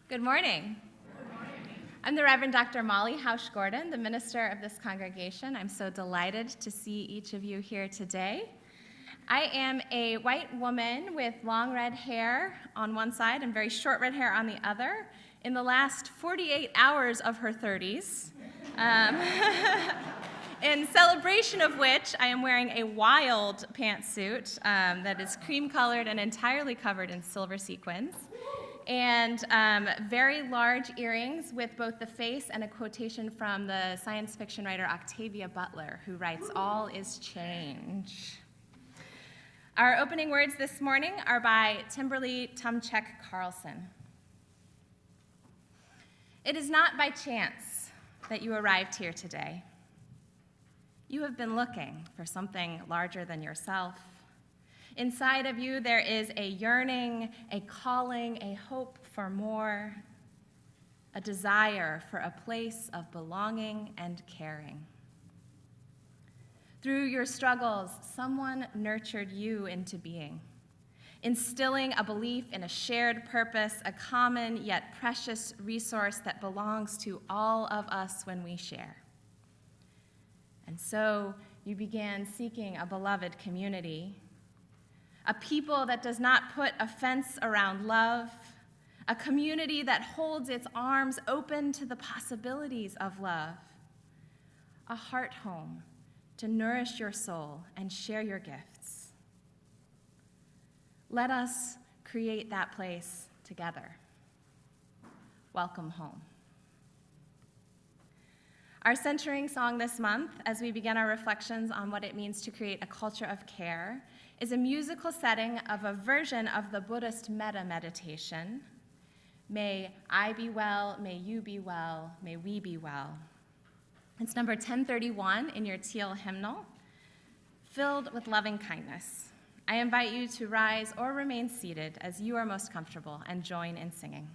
Good morning. I'm the Reverend Dr. Molly Housh Gordon, the minister of this congregation. I'm so delighted to see each of you here today. I am a white woman with long red hair on one side and very short red hair on the other, in the last 48 hours of her 30s, in celebration of which I am wearing a wild pantsuit that is cream-colored and entirely covered in silver sequins, and very large earrings with both the face and a quotation from the science fiction writer Octavia Butler, who writes, "All is change." Our opening words this morning are by Timberly Tumchek Carlson. It is not by chance that you arrived here today. You have been looking for something larger than yourself. Inside of you, there is a yearning, a calling, a hope for more, a desire for a place of belonging and caring. Through your struggles, someone nurtured you into being, instilling a belief in a shared purpose, a common yet precious resource that belongs to all of us when we share. And so you began seeking a beloved community, a people that does not put a fence around love, a community that holds its arms open to the possibilities of love, a heart home to nourish your soul and share your gifts. Let us create that place together. Welcome home. Our centering song this month, as we begin our reflections on what it means to create a culture of care, is a musical setting of a version of the Buddhist metta meditation. May I be well, may you be well, may we be well. It's number 1031 in your teal hymnal, filled with loving kindness. I invite you to rise or remain seated as you are most comfortable and join in singing.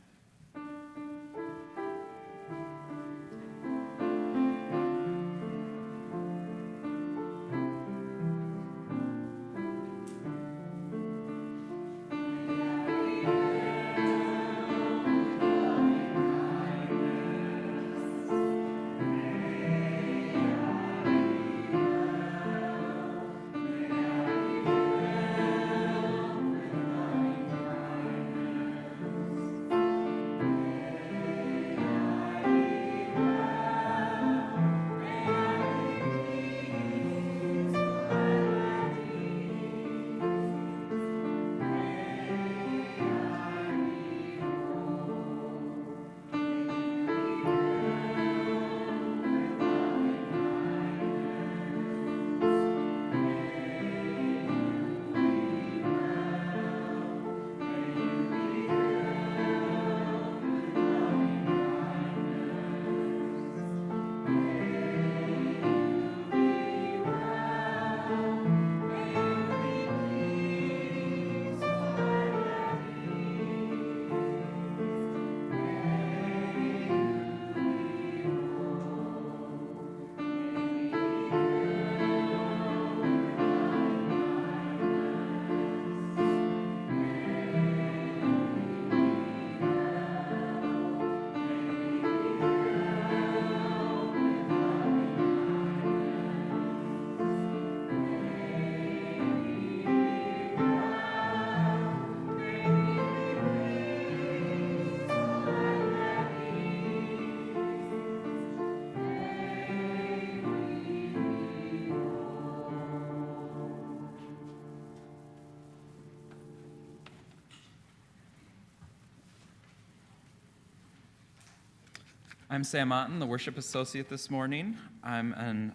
I'm Sam Otten, the worship associate this morning. I'm an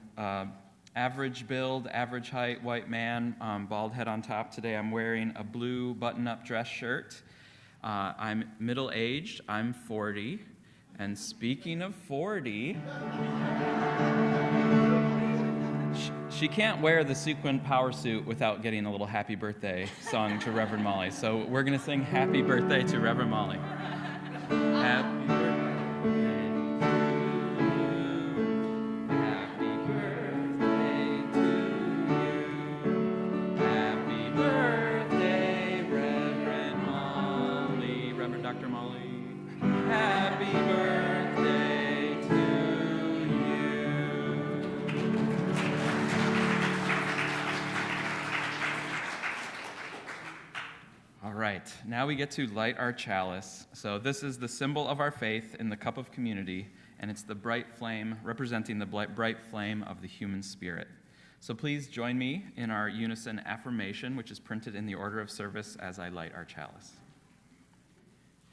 average build, average height white man, bald head on top. Today I'm wearing a blue button-up dress shirt. I'm middle-aged, I'm 40. And speaking of 40, she can't wear the sequin power suit without getting a little happy birthday sung to Reverend Molly. So we're gonna sing happy birthday to Reverend Molly. Happy birthday. Happy right, now we get to light our chalice. So this is the symbol of our faith in the cup of community, and it's the bright flame representing the bright flame of the human spirit. So please join me in our unison affirmation, which is printed in the order of service as I light our chalice.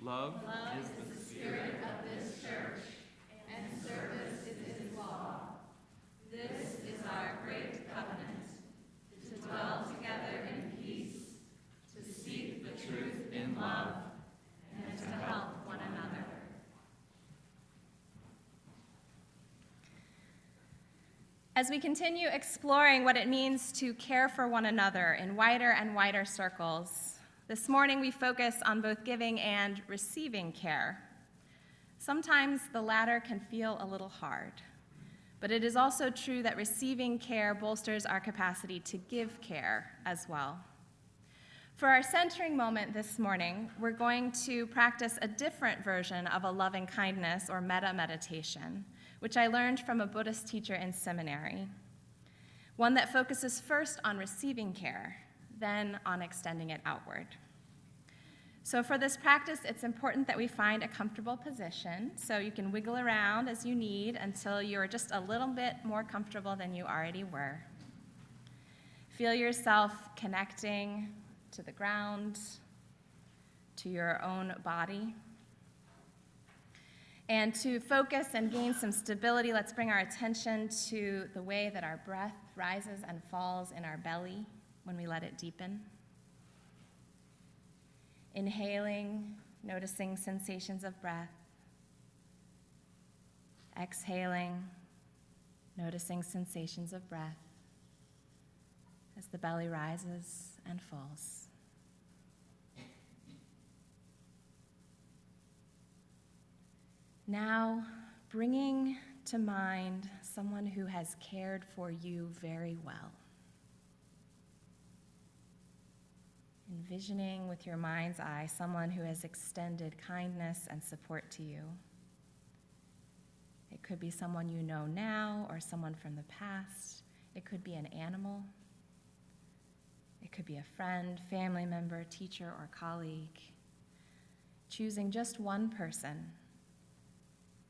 Love is the spirit of this church, and service is its law. This is our great covenant, to dwell together in peace, to seek the truth in love, and to help one another. As we continue exploring what it means to care for one another in wider and wider circles, this morning we focus on both giving and receiving care. Sometimes the latter can feel a little hard, but it is also true that receiving care bolsters our capacity to give care as well. For our centering moment this morning, we're going to practice a different version of a loving kindness or metta meditation, which I learned from a Buddhist teacher in seminary, one that focuses first on receiving care, then on extending it outward. So for this practice, it's important that we find a comfortable position, so you can wiggle around as you need until you're just a little bit more comfortable than you already were. Feel yourself connecting to the ground, to your own body. And to focus and gain some stability, let's bring our attention to the way that our breath rises and falls in our belly when we let it deepen. Inhaling, noticing sensations of breath. Exhaling, noticing sensations of breath as the belly rises and falls. Now, bringing to mind someone who has cared for you very well. Envisioning with your mind's eye someone who has extended kindness and support to you. It could be someone you know now or someone from the past. It could be an animal. It could be a friend, family member, teacher, or colleague. Choosing just one person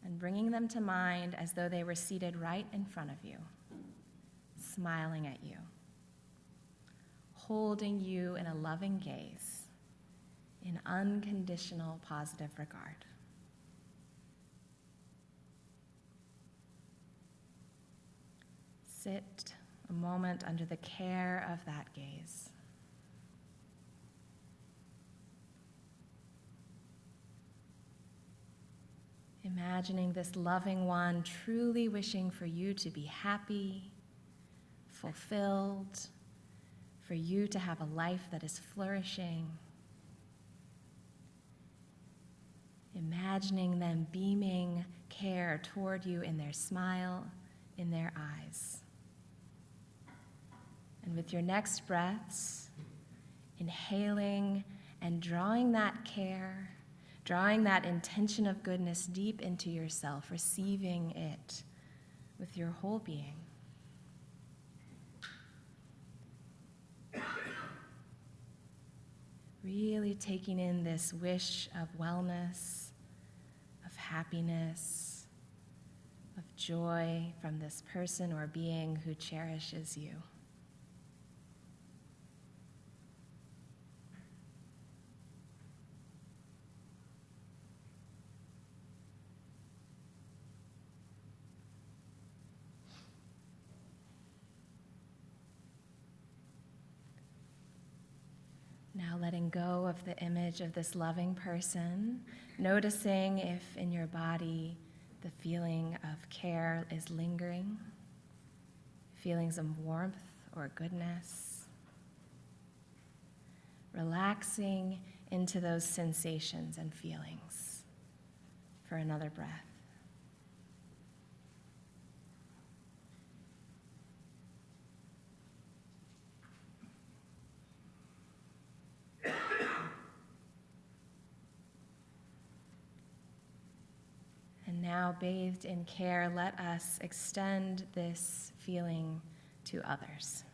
and bringing them to mind as though they were seated right in front of you, smiling at you, holding you in a loving gaze, in unconditional positive regard. Sit a moment under the care of that gaze. Imagining this loving one truly wishing for you to be happy, fulfilled, for you to have a life that is flourishing. Imagining them beaming care toward you in their smile, in their eyes. And with your next breaths, inhaling and drawing that care, drawing that intention of goodness deep into yourself, receiving it with your whole being. Really taking in this wish of wellness, of happiness, of joy from this person or being who cherishes you. Now letting go of the image of this loving person, noticing if in your body the feeling of care is lingering, feelings of warmth or goodness. Relaxing into those sensations and feelings for another breath. And now, bathed in care, let us extend this feeling to others.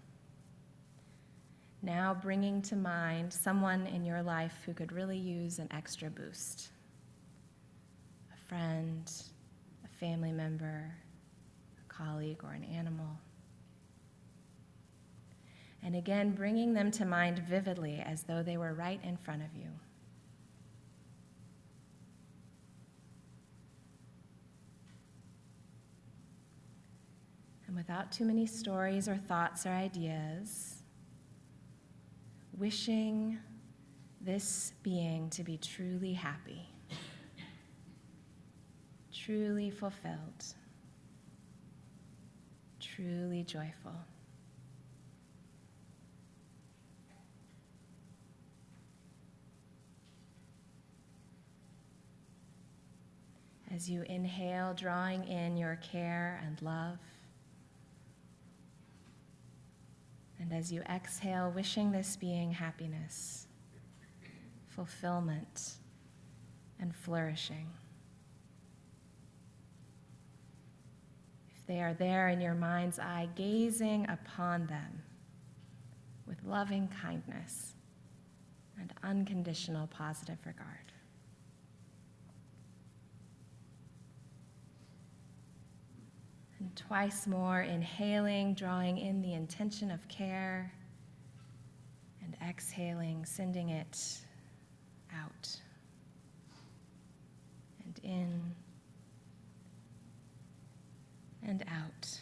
Now bringing to mind someone in your life who could really use an extra boost. A friend, a family member, a colleague, or an animal. And again, bringing them to mind vividly as though they were right in front of you. And without too many stories or thoughts or ideas, wishing this being to be truly happy, truly fulfilled, truly joyful. As you inhale, drawing in your care and love. And as you exhale, wishing this being happiness, fulfillment, and flourishing. If they are there in your mind's eye, gazing upon them with loving kindness and unconditional positive regard. And twice more, inhaling, drawing in the intention of care, and exhaling, sending it out and in and out.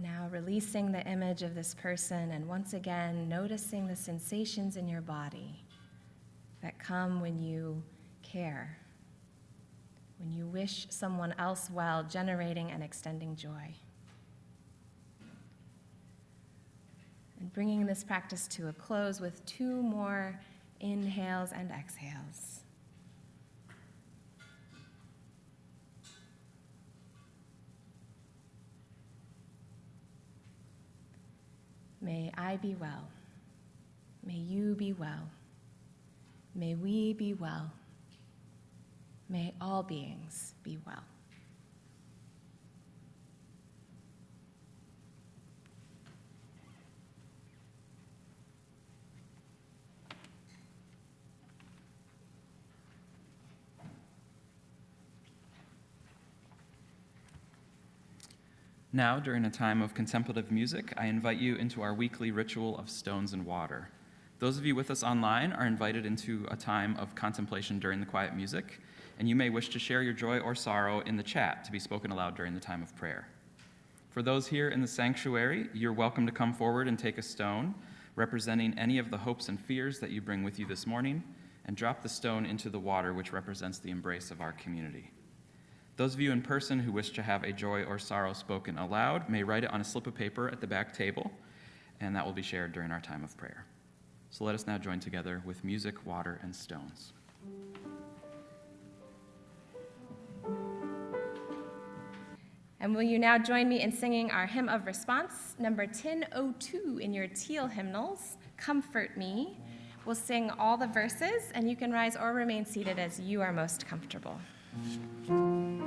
Now releasing the image of this person and once again noticing the sensations in your body that come when you care, when you wish someone else well, generating and extending joy. And bringing this practice to a close with 2 more inhales and exhales. May I be well. May you be well. May we be well. May all beings be well. Now, during a time of contemplative music, I invite you into our weekly ritual of stones and water. Those of you with us online are invited into a time of contemplation during the quiet music, and you may wish to share your joy or sorrow in the chat to be spoken aloud during the time of prayer. For those here in the sanctuary, you're welcome to come forward and take a stone representing any of the hopes and fears that you bring with you this morning, and drop the stone into the water, which represents the embrace of our community. Those of you in person who wish to have a joy or sorrow spoken aloud may write it on a slip of paper at the back table, and that will be shared during our time of prayer. So let us now join together with music, water, and stones. And will you now join me in singing our hymn of response, number 1002 in your teal hymnals, Comfort Me. We'll sing all the verses, and you can rise or remain seated as you are most comfortable. Comfort me.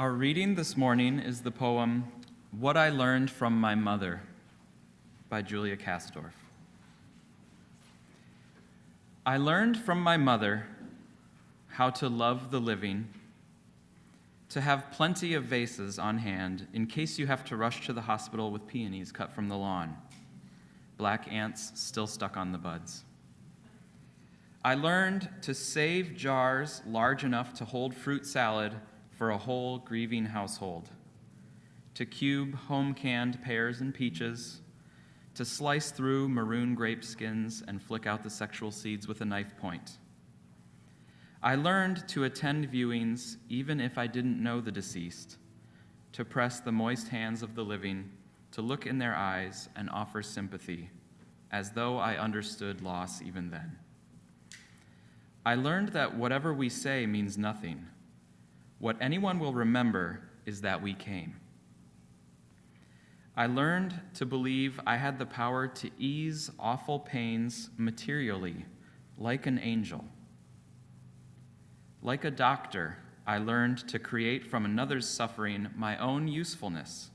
Our reading this morning is the poem What I Learned from My Mother by Julia Kastorf. I learned from my mother how to love the living, to have plenty of vases on hand in case you have to rush to the hospital with peonies cut from the lawn, black ants still stuck on the buds. I learned to save jars large enough to hold fruit salad for a whole grieving household, to cube home-canned pears and peaches, to slice through maroon grape skins and flick out the sexual seeds with a knife point. I learned to attend viewings even if I didn't know the deceased, to press the moist hands of the living, to look in their eyes and offer sympathy, as though I understood loss even then. I learned that whatever we say means nothing. What anyone will remember is that we came. I learned to believe I had the power to ease awful pains materially, like an angel. Like a doctor, I learned to create from another's suffering my own usefulness.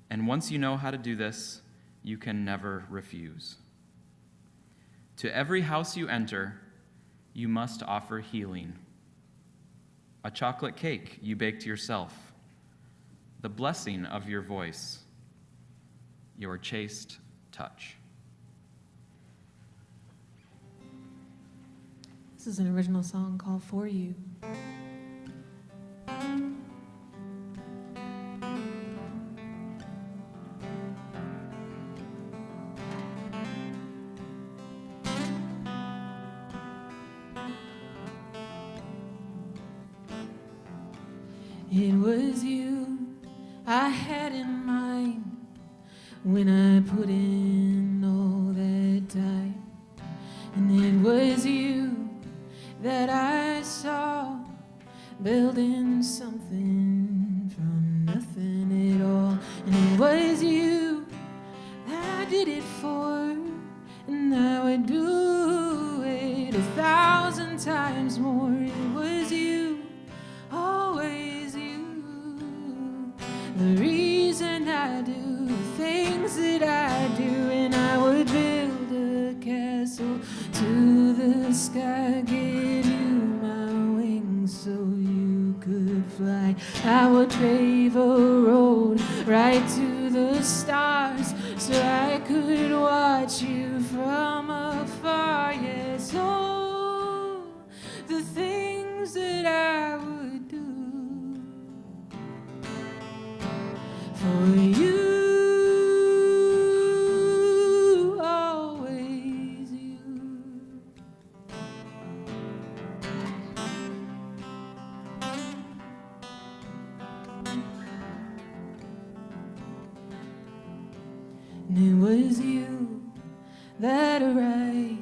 And once you know how to do this, you can never refuse. To every house you enter, you must offer healing. A chocolate cake you baked yourself, the blessing of your voice, your chaste touch. This is an original song called For You. It was you I had in mind when I put in all that time. And it was you that I saw building something from nothing at all. And it was you that I did it for, and I would do it 1,000 times more. It was you, always you, the reason I do the things that I do. And I would build a castle to the sky, give you my wings so you could fly. I would pave a road right to the stars so I could watch you from afar. Yes, oh, the things that I would do for you. And it was you that arrived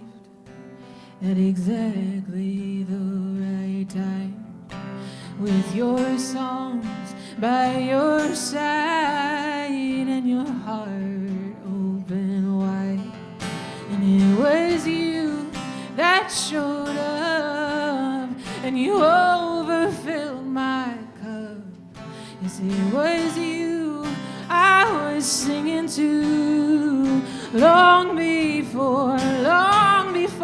at exactly the right time, with your songs by your side and your heart open wide. And it was you that showed up and you overfilled my cup. Yes, it was you I was singing to long before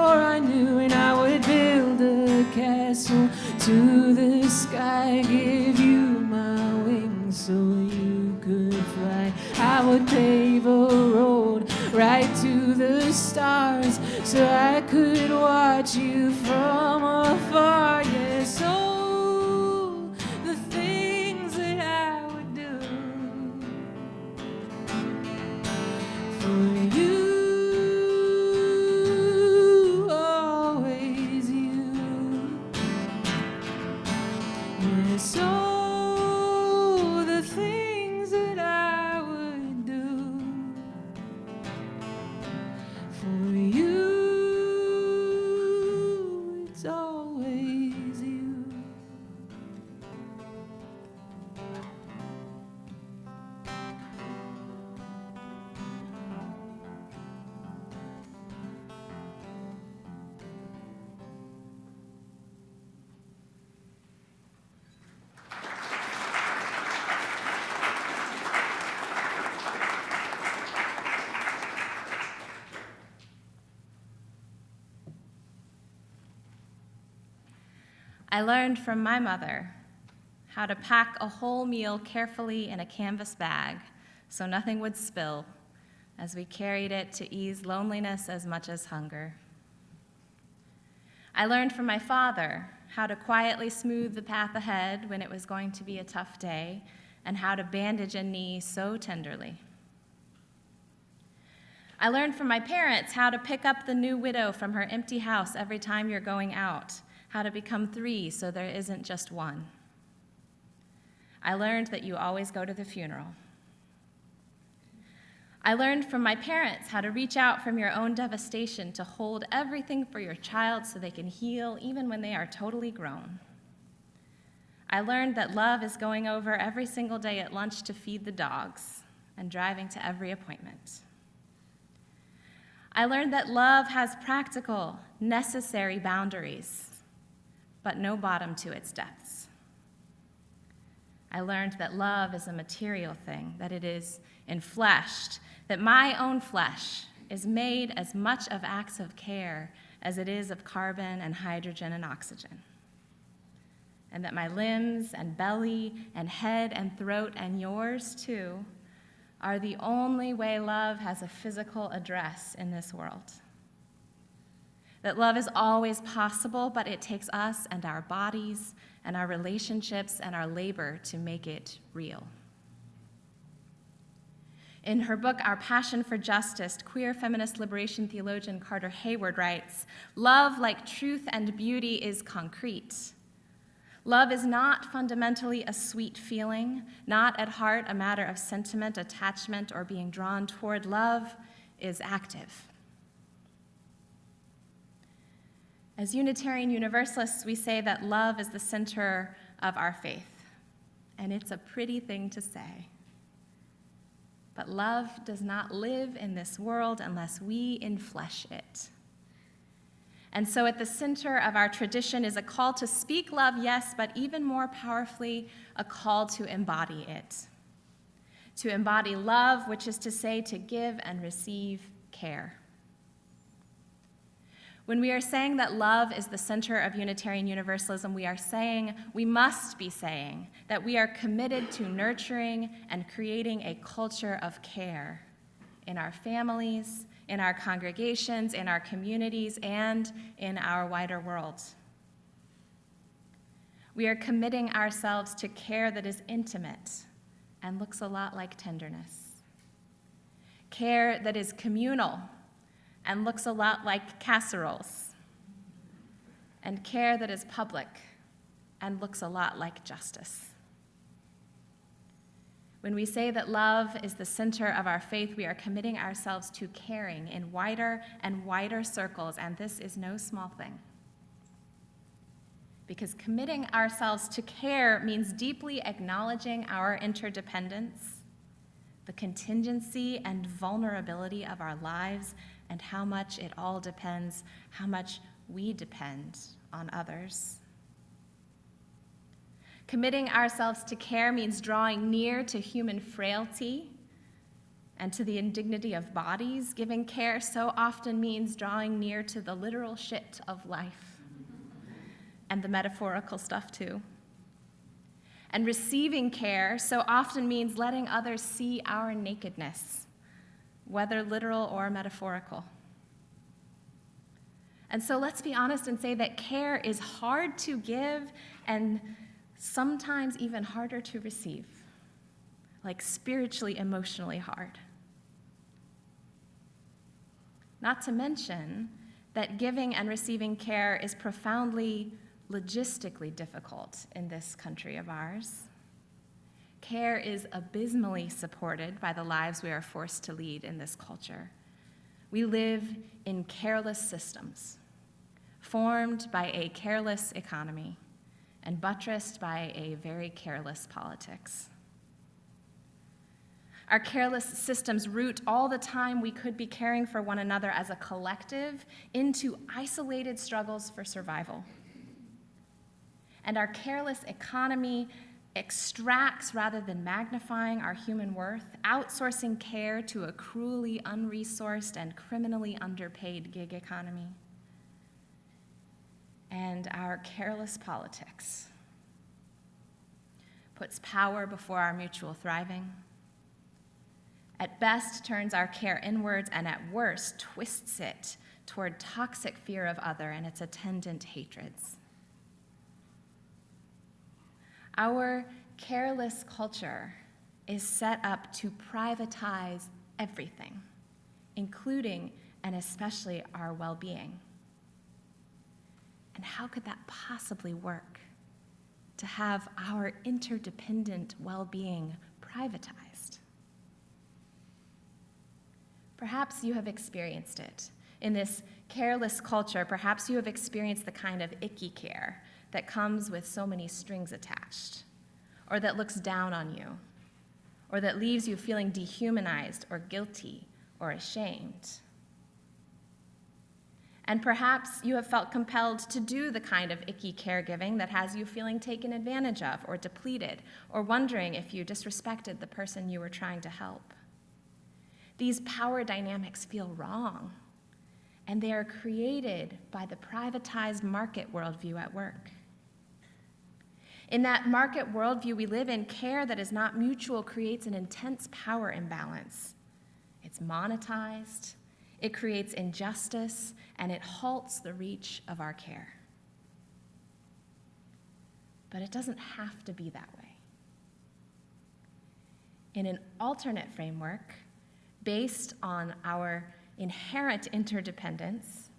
I knew. And I would build a castle to the sky, give you my wings so you could fly. I would pave a road right to the stars so I could watch you from afar. Yes, oh, the things that I would do for you. So the things that I would do for you, it's always I learned from my mother how to pack a whole meal carefully in a canvas bag so nothing would spill as we carried it to ease loneliness as much as hunger. I learned from my father how to quietly smooth the path ahead when it was going to be a tough day, and how to bandage a knee so tenderly. I learned from my parents how to pick up the new widow from her empty house every time you're going out, how to become 3 so there isn't just one. I learned that you always go to the funeral. I learned from my parents how to reach out from your own devastation to hold everything for your child so they can heal even when they are totally grown. I learned that love is going over every single day at lunch to feed the dogs and driving to every appointment. I learned that love has practical, necessary boundaries, but no bottom to its depths. I learned that love is a material thing, that it is enfleshed, that my own flesh is made as much of acts of care as it is of carbon and hydrogen and oxygen, and that my limbs and belly and head and throat and yours too are the only way love has a physical address in this world. That love is always possible, but it takes us and our bodies and our relationships and our labor to make it real. In her book, Our Passion for Justice, queer feminist liberation theologian Carter Hayward writes, "Love, like truth and beauty, is concrete. Love is not fundamentally a sweet feeling, not at heart a matter of sentiment, attachment, or being drawn toward. Love is active." As Unitarian Universalists, we say that love is the center of our faith, and it's a pretty thing to say. But love does not live in this world unless we enflesh it. And so at the center of our tradition is a call to speak love, yes, but even more powerfully, a call to embody it. To embody love, which is to say, to give and receive care. When we are saying that love is the center of Unitarian Universalism, we must be saying that we are committed to nurturing and creating a culture of care in our families, in our congregations, in our communities, and in our wider world. We are committing ourselves to care that is intimate and looks a lot like tenderness. Care that is communal and looks a lot like casseroles. And care that is public and looks a lot like justice. When we say that love is the center of our faith, we are committing ourselves to caring in wider and wider circles, and this is no small thing. Because committing ourselves to care means deeply acknowledging our interdependence, the contingency and vulnerability of our lives, and how much it all depends, how much we depend on others. Committing ourselves to care means drawing near to human frailty and to the indignity of bodies. Giving care so often means drawing near to the literal shit of life and the metaphorical stuff too. And receiving care so often means letting others see our nakedness, whether literal or metaphorical. And so let's be honest and say that care is hard to give and sometimes even harder to receive, like spiritually, emotionally hard. Not to mention that giving and receiving care is profoundly logistically difficult in this country of ours. Care is abysmally supported by the lives we are forced to lead in this culture. We live in careless systems, formed by a careless economy and buttressed by a very careless politics. Our careless systems root all the time we could be caring for one another as a collective into isolated struggles for survival. And our careless economy extracts rather than magnifying our human worth, outsourcing care to a cruelly unresourced and criminally underpaid gig economy. and our careless politics, puts power before our mutual thriving, at best turns our care inwards, and at worst twists it toward toxic fear of other and its attendant hatreds. Our careless culture is set up to privatize everything, including and especially our well-being. And how could that possibly work, to have our interdependent well-being privatized? Perhaps you have experienced it. In this careless culture, perhaps you have experienced the kind of icky care that comes with so many strings attached, or that looks down on you, or that leaves you feeling dehumanized or guilty or ashamed. And perhaps you have felt compelled to do the kind of icky caregiving that has you feeling taken advantage of or depleted, or wondering if you disrespected the person you were trying to help. These power dynamics feel wrong, and they are created by the privatized market worldview at work. In that market worldview we live in, care that is not mutual creates an intense power imbalance. It's monetized, it creates injustice, and it halts the reach of our care. But it doesn't have to be that way. In an alternate framework, based on our inherent interdependence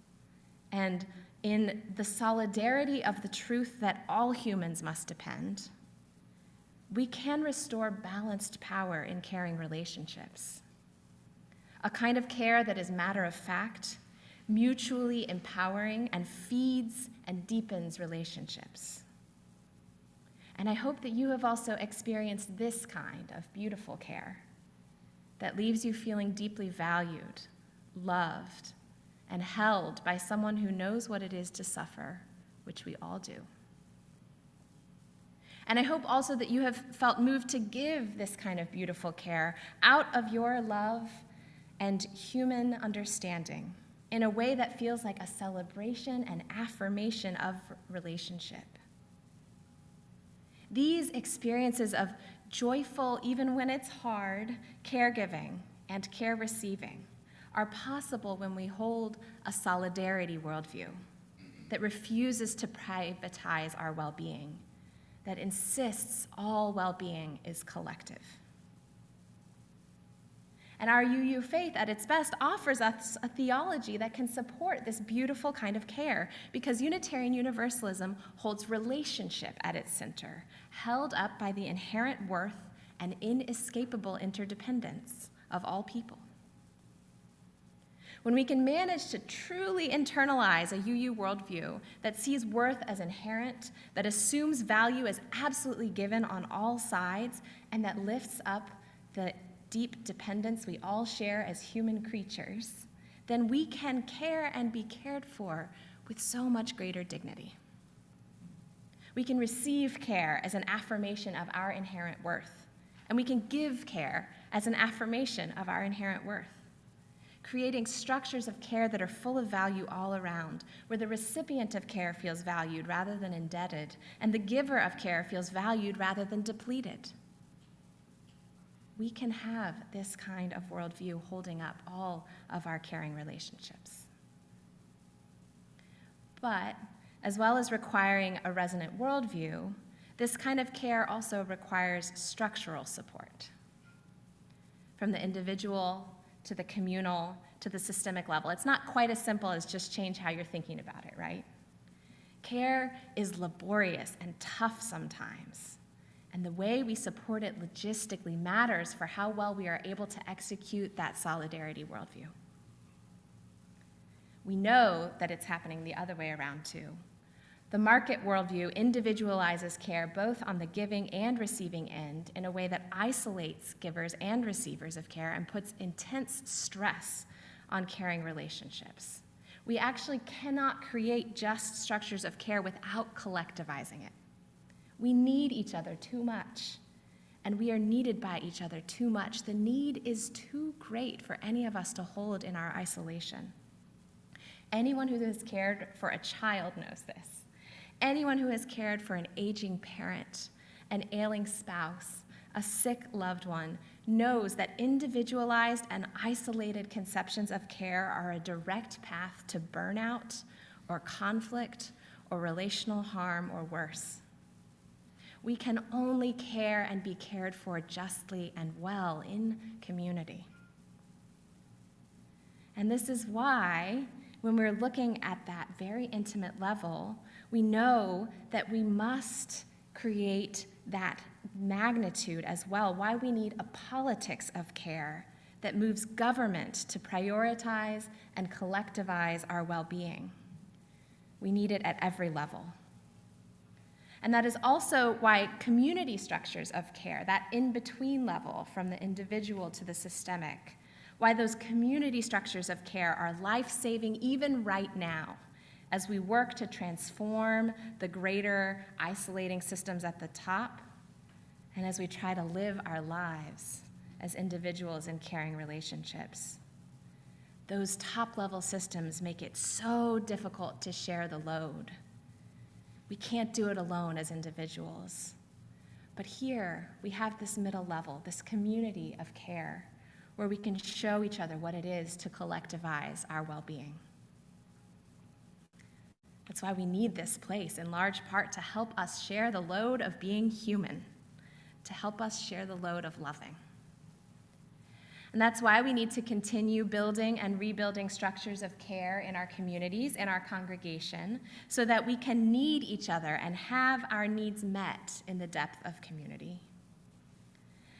and in the solidarity of the truth that all humans must depend, we can restore balanced power in caring relationships. A kind of care that is matter of fact, mutually empowering, and feeds and deepens relationships. And I hope that you have also experienced this kind of beautiful care that leaves you feeling deeply valued, loved, and held by someone who knows what it is to suffer, which we all do. And I hope also that you have felt moved to give this kind of beautiful care out of your love and human understanding in a way that feels like a celebration and affirmation of relationship. These experiences of joyful, even when it's hard, caregiving and care receiving are possible when we hold a solidarity worldview that refuses to privatize our well-being, that insists all well-being is collective. And our UU faith, at its best, offers us a theology that can support this beautiful kind of care, because Unitarian Universalism holds relationship at its center, held up by the inherent worth and inescapable interdependence of all people. When we can manage to truly internalize a UU worldview that sees worth as inherent, that assumes value as absolutely given on all sides, and that lifts up the deep dependence we all share as human creatures, then we can care and be cared for with so much greater dignity. We can receive care as an affirmation of our inherent worth, and we can give care as an affirmation of our inherent worth, creating structures of care that are full of value all around, where the recipient of care feels valued rather than indebted, and the giver of care feels valued rather than depleted. We can have this kind of worldview holding up all of our caring relationships. But, as well as requiring a resonant worldview, this kind of care also requires structural support. From the individual to the communal to the systemic level. It's not quite as simple as just change how you're thinking about it, right? Care is laborious and tough sometimes. And the way we support it logistically matters for how well we are able to execute that solidarity worldview. We know that it's happening the other way around too. The market worldview individualizes care both on the giving and receiving end in a way that isolates givers and receivers of care and puts intense stress on caring relationships. We actually cannot create just structures of care without collectivizing it. We need each other too much, and we are needed by each other too much. The need is too great for any of us to hold in our isolation. Anyone who has cared for a child knows this. Anyone who has cared for an aging parent, an ailing spouse, a sick loved one, knows that individualized and isolated conceptions of care are a direct path to burnout or conflict or relational harm or worse. We can only care and be cared for justly and well in community. And this is why, when we're looking at that very intimate level, we know that we must create that magnitude as well, why we need a politics of care that moves government to prioritize and collectivize our well-being. We need it at every level. And that is also why community structures of care, that in-between level from the individual to the systemic, why those community structures of care are life-saving even right now as we work to transform the greater isolating systems at the top and as we try to live our lives as individuals in caring relationships. Those top-level systems make it so difficult to share the load. We can't do it alone as individuals. But here, we have this middle level, this community of care, where we can show each other what it is to collectivize our well-being. That's why we need this place, in large part, to help us share the load of being human, to help us share the load of loving. And that's why we need to continue building and rebuilding structures of care in our communities, in our congregation, so that we can need each other and have our needs met in the depth of community.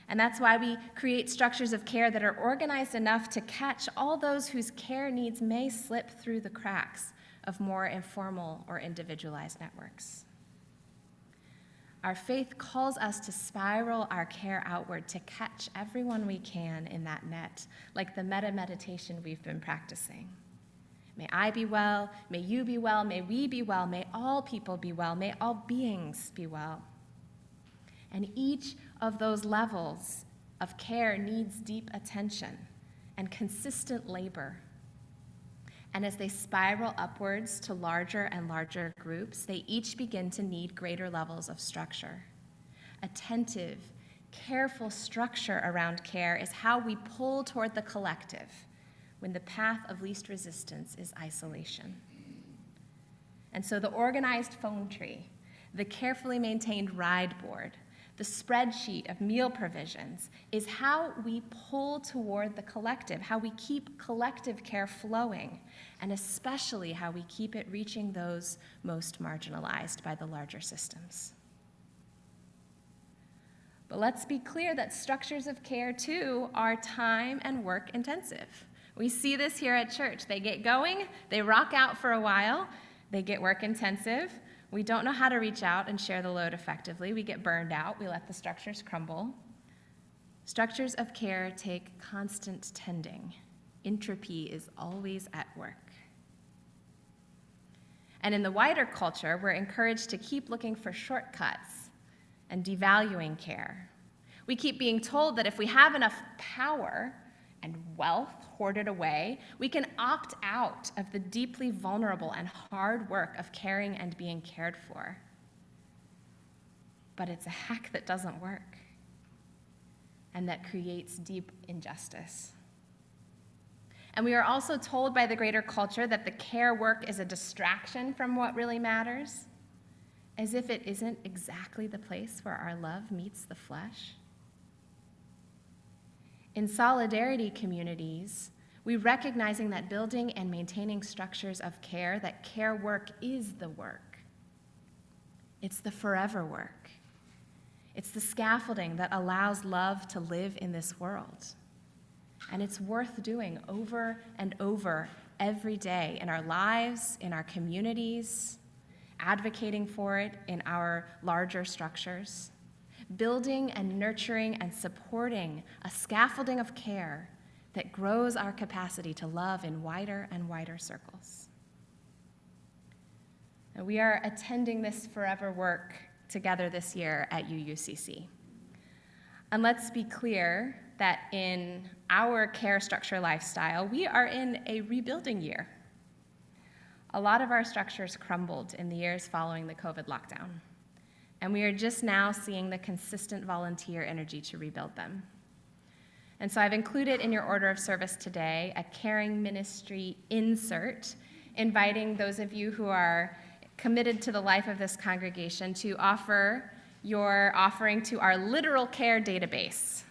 And that's why we create structures of care that are organized enough to catch all those whose care needs may slip through the cracks of more informal or individualized networks. Our faith calls us to spiral our care outward to catch everyone we can in that net, like the meta-meditation we've been practicing. May I be well, may you be well, may we be well, may all people be well, may all beings be well. And each of those levels of care needs deep attention and consistent labor. And as they spiral upwards to larger and larger groups, they each begin to need greater levels of structure. Attentive, careful structure around care is how we pull toward the collective when the path of least resistance is isolation. And so the organized phone tree, the carefully maintained ride board, the spreadsheet of meal provisions is how we pull toward the collective, how we keep collective care flowing, and especially how we keep it reaching those most marginalized by the larger systems. But let's be clear that structures of care, too, are time and work intensive. We see this here at church. They get going, they rock out for a while, they get work intensive. We don't know how to reach out and share the load effectively. We get burned out. We let the structures crumble. Structures of care take constant tending. Entropy is always at work. And in the wider culture, we're encouraged to keep looking for shortcuts and devaluing care. We keep being told that if we have enough power and wealth hoarded away, we can opt out of the deeply vulnerable and hard work of caring and being cared for. But it's a hack that doesn't work and that creates deep injustice. And we are also told by the greater culture that the care work is a distraction from what really matters, as if it isn't exactly the place where our love meets the flesh. In solidarity communities, we're recognizing that building and maintaining structures of care, that care work is the work. It's the forever work. It's the scaffolding that allows love to live in this world. And it's worth doing over and over every day in our lives, in our communities, advocating for it in our larger structures. Building and nurturing and supporting a scaffolding of care that grows our capacity to love in wider and wider circles. And we are attending this forever work together this year at UUCC. And let's be clear that in our care structure lifestyle, we are in a rebuilding year. A lot of our structures crumbled in the years following the COVID lockdown, and we are just now seeing the consistent volunteer energy to rebuild them. And so I've included in your order of service today a caring ministry insert, inviting those of you who are committed to the life of this congregation to offer your offering to our literal care database.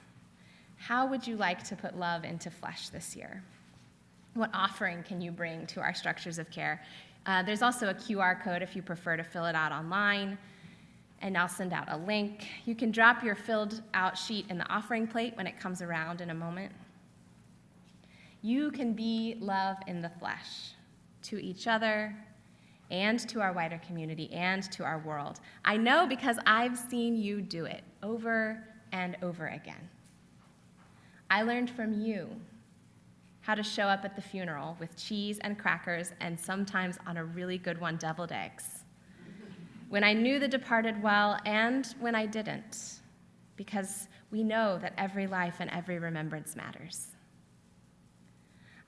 How would you like to put love into flesh this year? What offering can you bring to our structures of care? There's also a QR code if you prefer to fill it out online, and I'll send out a link. You can drop your filled out sheet in the offering plate when it comes around in a moment. You can be love in the flesh to each other and to our wider community and to our world. I know because I've seen you do it over and over again. I learned from you how to show up at the funeral with cheese and crackers and sometimes on a really good one, deviled eggs. When I knew the departed well and when I didn't, because we know that every life and every remembrance matters.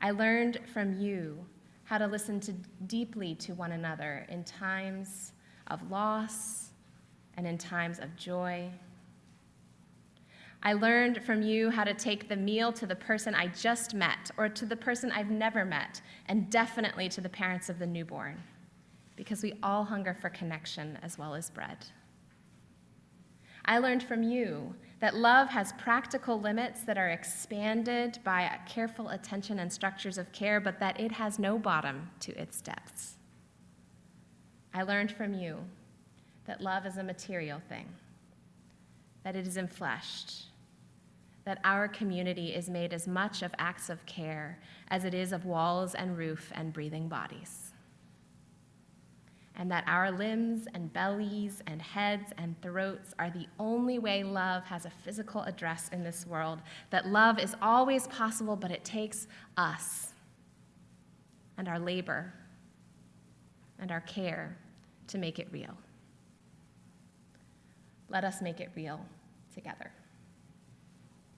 I learned from you how to listen deeply to one another in times of loss and in times of joy. I learned from you how to take the meal to the person I just met or to the person I've never met, and definitely to the parents of the newborn, because we all hunger for connection as well as bread. I learned from you that love has practical limits that are expanded by careful attention and structures of care, but that it has no bottom to its depths. I learned from you that love is a material thing, that it is enfleshed, that our community is made as much of acts of care as it is of walls and roof and breathing bodies, and that our limbs and bellies and heads and throats are the only way love has a physical address in this world, that love is always possible, but it takes us and our labor and our care to make it real. Let us make it real together.